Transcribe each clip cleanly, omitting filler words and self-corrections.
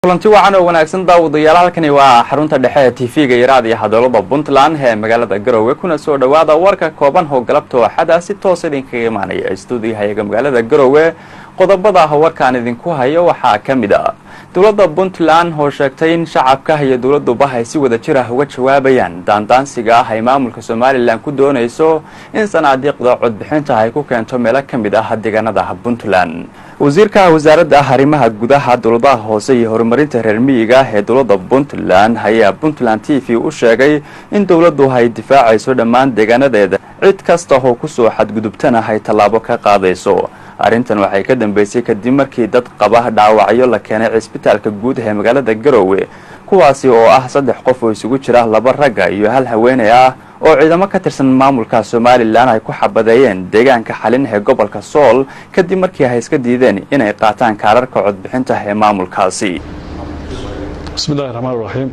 kulanti wacan oo wanaagsan daawadayaal halkani waa xarunta dhexe ee TV-ga Yaraad iyo hadalada Puntland ee magaalada Garowe kuna soo dhawaada warka kooban oo galabto axada si toos idinkaga imaanaya stuudiyaha magaalada Garowe qodobada warkaan idinku hayo waxaa kamid ah dawladda Puntland oo sheegtay in shacabka iyo dawladduba ay si wada jir ah uga jawaabayaan daandaansiga ay maamulka Soomaaliland ku doonayso in sanaadiiqda codbixinta ay ku keento meel kamid ah deegaanada Puntland wasiirka wasaaradda arrimaha gudaha dawladda hoose iyo horumarinta reer miyiga ee dawladda Puntland ayaa Puntland TV u sheegay in dawladdu ay difaacayso dhammaan deegaanadeeda cid kasta oo ku soo xadgudubtana ay talaabo ka qaadayso arrintan waxay ka dambeysay kadib markii dad qaba dhaawacyo la keenay isbitaalka guud ee magaalada Garowe kuwaasi oo ah 3 qof oo isugu jira 2 rag iyo 1 haweeney ah oo ciidamo ka tirsan maamulka Soomaaliland ay ku xabadeeyeen deegaanka xalin ee gobolka Sool kadib markii ay iska diideen inay qaataan kaararka codbixinta ee maamulkaasi. Bismillahir Rahmanir Rahiim.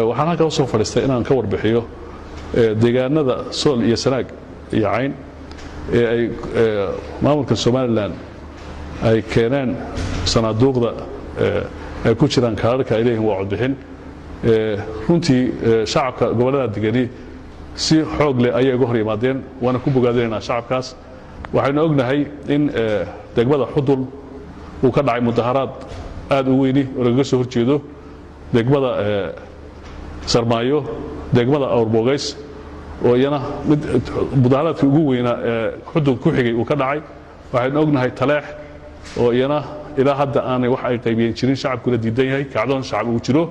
Waxaan halka soo fadhiistay inaan ka warbixiyo deegaanada Sool iyo Sanaag iyo Cayn ee ay maamulka Soomaaliland ay keeneen sanaaduuqda ay ku jiraan kaararka ilayhi waa codbixin runtii shacabka gobolada degani si xoog leh ayay uga hor yimaadeen wana ku bogaadeenaa shacabkaas waxaynu ognahay in degmada Xudul uu ka dhacay mudaharaad aad u weyn oo laga soo horjeedo degmada Sarmaayo degmada Awrbogays oo iyana mid mudaharaadkii ugu weynaa Xudul ku xigay uu ka dhacay waxaynu ognahay Taleex oo iyana ilaa hadda aanay wax ay qaybiyeen jirin shacabku la diidan yahay kacdoon shacab uu jiro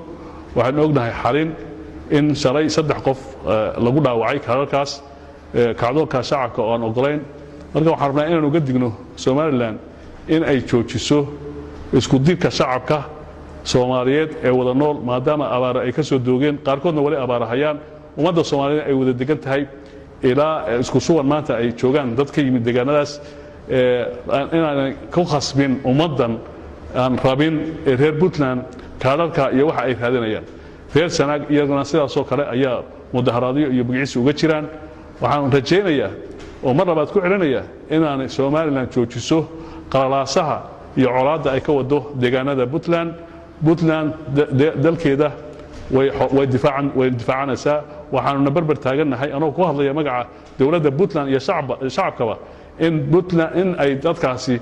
waxaan ognahay xarin in shalay 3 qof lagu dhaawacay kaararkaas kacdoonka shacabka oo aan ogolayn marka waxaan rabnaa inaan uga digno Soomaaliland in ay joojiso isku dirka shacabka Soomaaliyeed ee wada nool maadaama abaar ay ka soo doogeen qaarkoodna wali abaarahayaan ummadda Soomaaliyeed ay wada degan tahay ilaa isku suwan maanta ay joogaan dad ka yimid deegaanadaas inaan ku khasbin ummadan aan rabin reer Puntland kaararka iyo waxa ay raadinayaan reer Sanaag iyaguna sidaas oo kale ayaa mudaharaadyo iyo bugciis uga jiraan waxaan rajaynayaa oo mar labaad ku celinaya inaan Soomaaliland joojiso qalalaasaha iyo colaadda ay ka wado deegaanada Puntland dalkeeda way difaacanaysaa waxaanu barbar taaganahay anoo ku hadlaya magaca dawladda Puntland iyo shacabkaba in Puntland in ay dadkaasi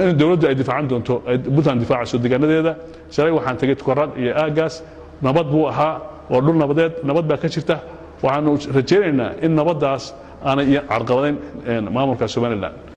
in dawladdu ay difaacan doonto Puntland difaacayso deegaanadeeda shalay waxaan tagay Tukarraq iyo aagaas nabad buu ahaa oo dhul nabadeed nabad baa ka jirta waxaanu rajaynaynaa in nabadaas aanay carqaladeyn maamulka Soomaaliland